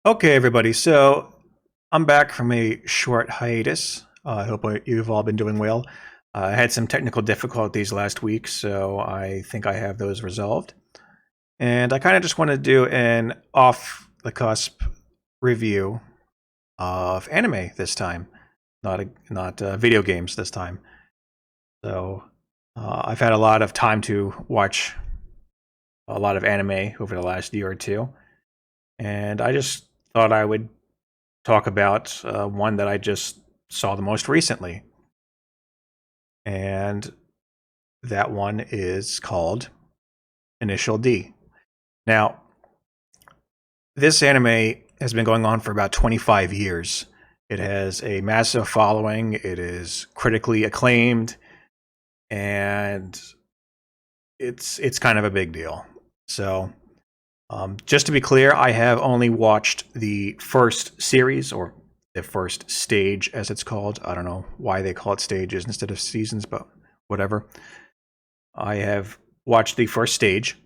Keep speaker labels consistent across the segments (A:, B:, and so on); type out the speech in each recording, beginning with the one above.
A: Okay, everybody. So I'm back from a short hiatus. I hope you've all been doing well. I had some technical difficulties last week, so I think I have those resolved. And I kind of just want to do an off the cusp review of anime this time, not video games this time. So I've had a lot of time to watch a lot of anime over the last year or two, and I just thought I would talk about one that I just saw the most recently. And that one is called Initial D. Now, this anime has been going on for about 25 years. It has a massive following, it is critically acclaimed, and it's kind of a big deal. So, just to be clear, I have only watched the first series, or the first stage, as it's called. I don't know why they call it stages instead of seasons, but whatever. I have watched the first stage,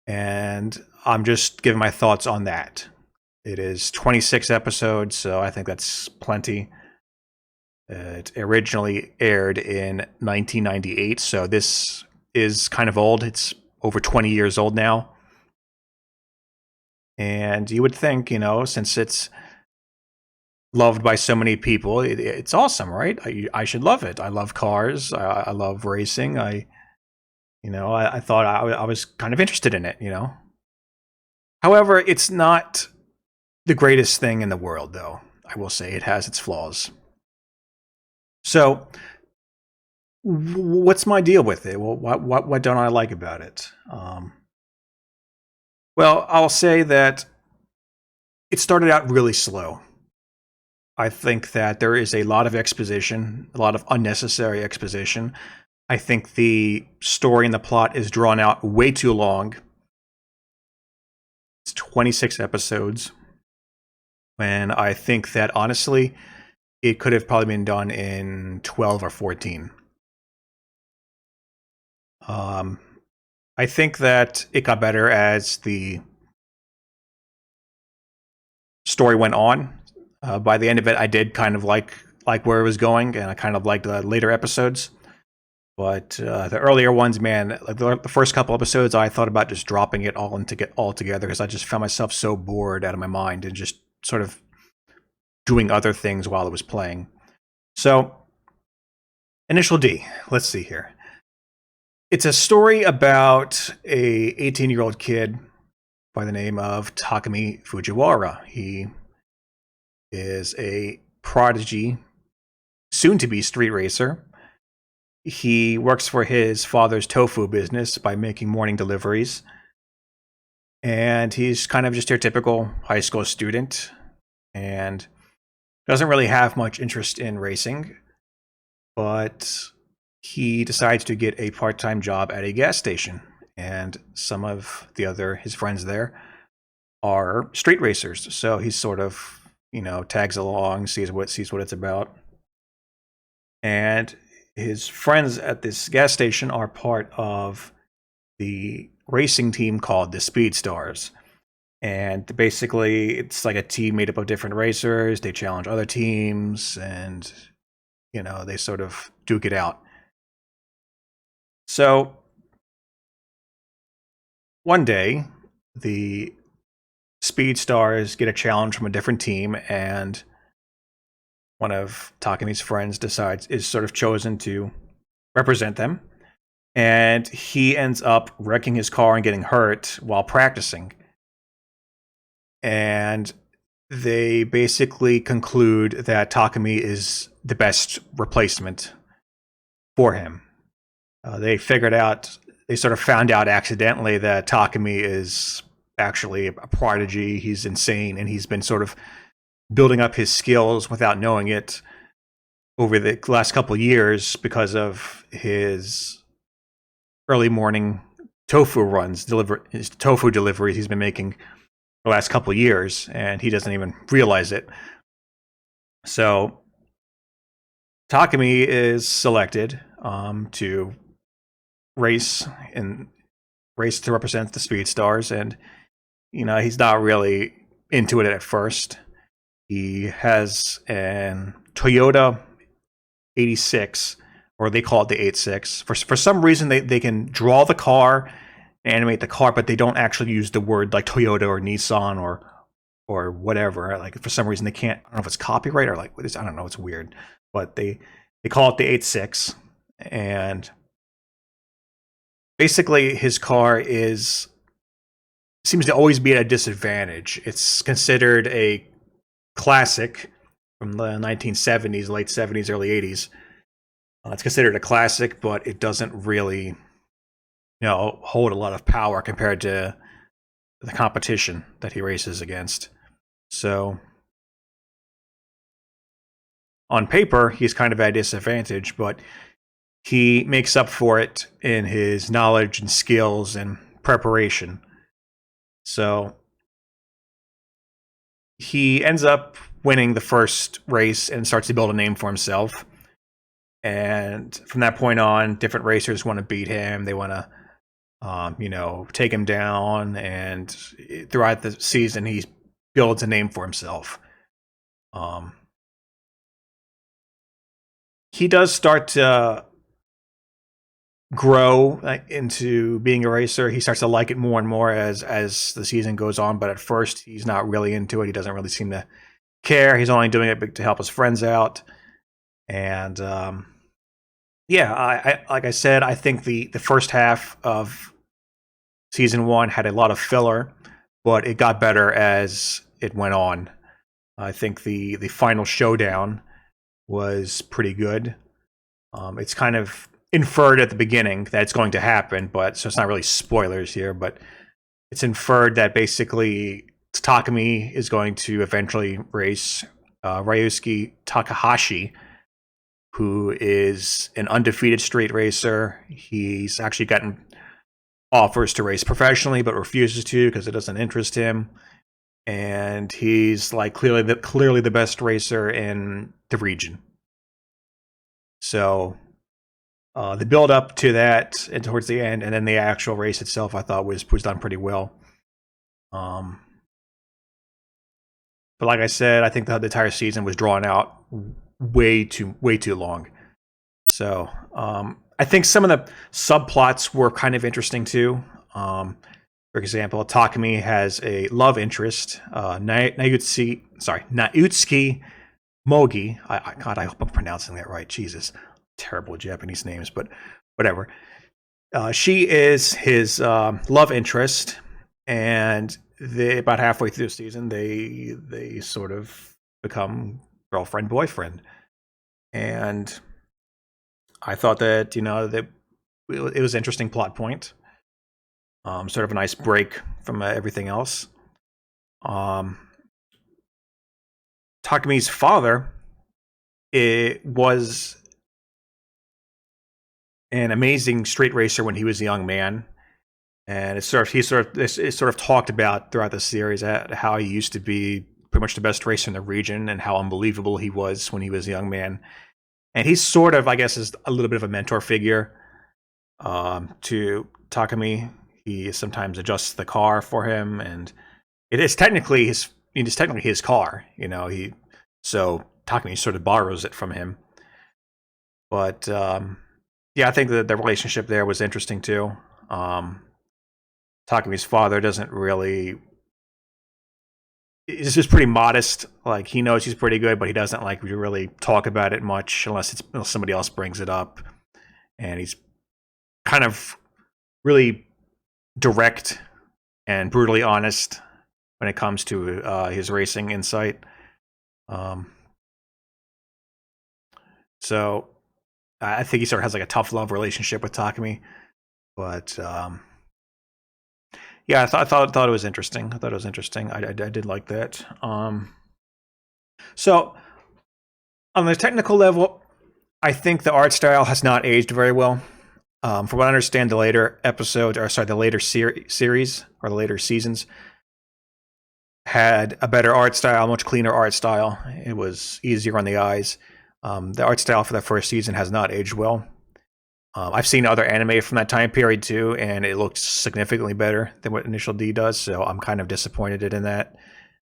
A: and I'm just giving my thoughts on that. It is 26 episodes, so I think that's plenty. It originally aired in 1998, so this is kind of old. It's over 20 years old now. And you would think, since it's loved by so many people, it's awesome, right? I should love it. I love cars. I love racing. I thought I was kind of interested in it. However, it's not the greatest thing in the world, though. I will say it has its flaws. So, what's my deal with it? Well, what don't I like about it? Well, I'll say that it started out really slow. I think that there is a lot of exposition, a lot of unnecessary exposition. I think the story and the plot is drawn out way too long. It's 26 episodes. And I think that honestly, it could have probably been done in 12 or 14. I think that it got better as the story went on. By the end of it, I did kind of like where it was going, and I kind of liked the later episodes. But the earlier ones, man, like the first couple episodes, I thought about just dropping it all and to get all together because I just found myself so bored out of my mind and just sort of doing other things while it was playing. So, Initial D. Let's see here. It's a story about a 18-year-old kid by the name of Takami Fujiwara. He is a prodigy, soon-to-be street racer. He works for his father's tofu business by making morning deliveries. And he's kind of just your typical high school student and doesn't really have much interest in racing, but he decides to get a part-time job at a gas station. And some of his friends there are street racers. So he sort of, tags along, sees what it's about. And his friends at this gas station are part of the racing team called the Speed Stars. And basically, it's like a team made up of different racers. They challenge other teams, and they sort of duke it out. So one day, the Speed Stars get a challenge from a different team, and one of Takami's friends is sort of chosen to represent them. And he ends up wrecking his car and getting hurt while practicing. And they basically conclude that Takami is the best replacement for him. They sort of found out accidentally that Takami is actually a prodigy. He's insane, and he's been sort of building up his skills without knowing it over the last couple of years because of his early morning tofu runs, his tofu deliveries he's been making the last couple of years, and he doesn't even realize it. So Takami is selected to race to represent the Speed Stars, and he's not really into it at first. He has an Toyota 86, or they call it the 86. For some reason, they can draw the car, animate the car, but they don't actually use the word like Toyota or Nissan or whatever. Like for some reason they can't. I don't know if it's copyright or like what is. I don't know. It's weird, but they call it the 86, and basically his car seems to always be at a disadvantage. It's considered a classic from the 1970s, late 70s, early 80s. It's considered a classic, but it doesn't really, hold a lot of power compared to the competition that he races against. So on paper, he's kind of at a disadvantage, but he makes up for it in his knowledge and skills and preparation. So he ends up winning the first race and starts to build a name for himself. And from that point on, different racers want to beat him. They want to, take him down. And throughout the season, he builds a name for himself. He does start to grow into being a racer. He starts to like it more and more as the season goes on. But at first, he's not really into it. He doesn't really seem to care. He's only doing it to help his friends out. And I like I said, I think the first half of season 1 had a lot of filler, but it got better as it went on. I think the final showdown was pretty good. It's kind of inferred at the beginning that it's going to happen, but so it's not really spoilers here, but it's inferred that basically Takami is going to eventually race Ryusuke Takahashi, who is an undefeated street racer. He's actually gotten offers to race professionally, but refuses to because it doesn't interest him. And he's like clearly the best racer in the region. So the build up to that and towards the end, and then the actual race itself, I thought was done pretty well. But like I said, I think the entire season was drawn out way too long. So I think some of the subplots were kind of interesting too. For example, Takami has a love interest, Nautsuki Mogi. God, I hope I'm pronouncing that right. Jesus, terrible Japanese names, but whatever. She is his love interest, and about halfway through the season, they sort of become girlfriend boyfriend, and I thought that that it was an interesting plot point. Sort of a nice break from everything else. Takami's father, it was an amazing street racer when he was a young man, and it's sort of talked about throughout the series how he used to be pretty much the best racer in the region and how unbelievable he was when he was a young man. And he's sort of, I guess, is a little bit of a mentor figure to Takami. He sometimes adjusts the car for him, and it is technically his car. So Takami sort of borrows it from him. But I think that the relationship there was interesting too. Takami's father doesn't really. He's just pretty modest. Like, he knows he's pretty good, but he doesn't like really talk about it much unless somebody else brings it up. And he's kind of really direct and brutally honest when it comes to his racing insight. So I think he sort of has like a tough love relationship with Takami, but I thought it was interesting. I did like that. So on the technical level, I think the art style has not aged very well. From what I understand, the later episodes, the later series or the later seasons had a better art style, much cleaner art style. It was easier on the eyes. The art style for the first season has not aged well. I've seen other anime from that time period too, and it looked significantly better than what Initial D does, so I'm kind of disappointed in that.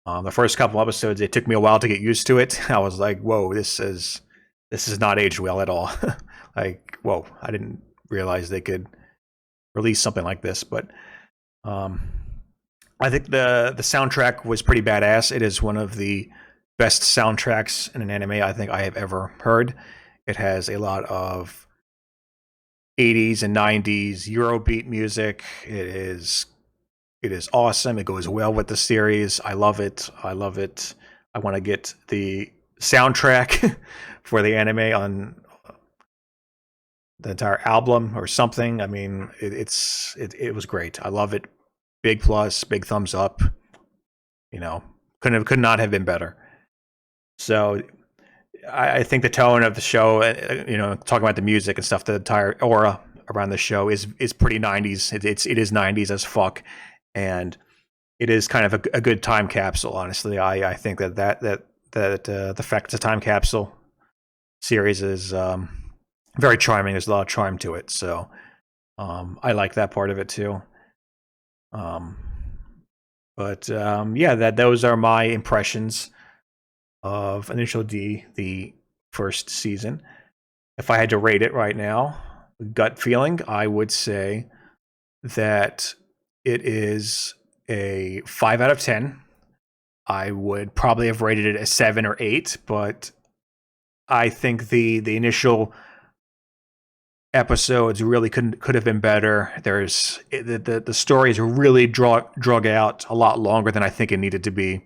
A: The first couple episodes, it took me a while to get used to it. I was like, "Whoa, this is not aged well at all." Like, whoa, I didn't realize they could release something like this. But um, I think the soundtrack was pretty badass. It is one of the best soundtracks in an anime I think I have ever heard. It has a lot of 80s and 90s Eurobeat music. It is awesome. It goes well with the series. I love it. I love it. I want to get the soundtrack for the anime on the entire album or something. I mean, it was great. I love it. Big plus, big thumbs up. You know, could not have been better. So I think the tone of the show, talking about the music and stuff, the entire aura around the show is pretty 90s. It is 90s as fuck, and it is kind of a good time capsule. Honestly, I think that the fact it's a time capsule series is very charming. There's a lot of charm to it, so I like that part of it too. Um, but yeah, those are my impressions of Initial D, the first season. If I had to rate it right now, gut feeling, I would say that it is a 5 out of 10. I would probably have rated it a 7 or 8, but I think the initial episodes really could have been better. The story is really drug out a lot longer than I think it needed to be.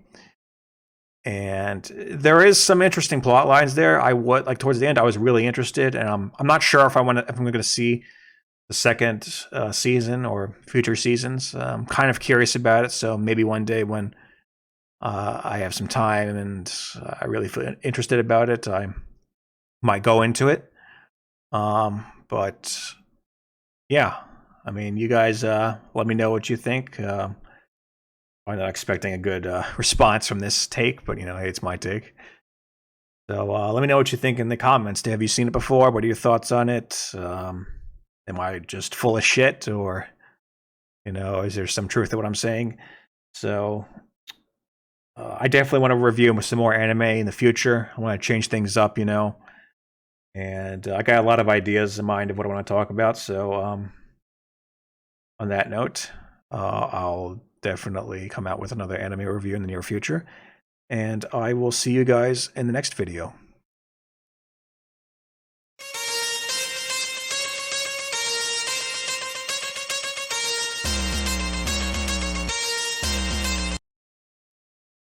A: And there is some interesting plot lines there. I would like towards the end. I was really interested, and I'm not sure if I'm going to see the second season or future seasons. I'm kind of curious about it. So maybe one day when I have some time and I really feel interested about it, I might go into it. But yeah, I mean, you guys let me know what you think. I'm not expecting a good response from this take, but hey, it's my take. So let me know what you think in the comments. Have you seen it before? What are your thoughts on it? Am I just full of shit, or is there some truth to what I'm saying? So I definitely want to review some more anime in the future. I want to change things up, and I got a lot of ideas in mind of what I want to talk about. So on that note, I'll definitely come out with another anime review in the near future, and I will see you guys in the next video.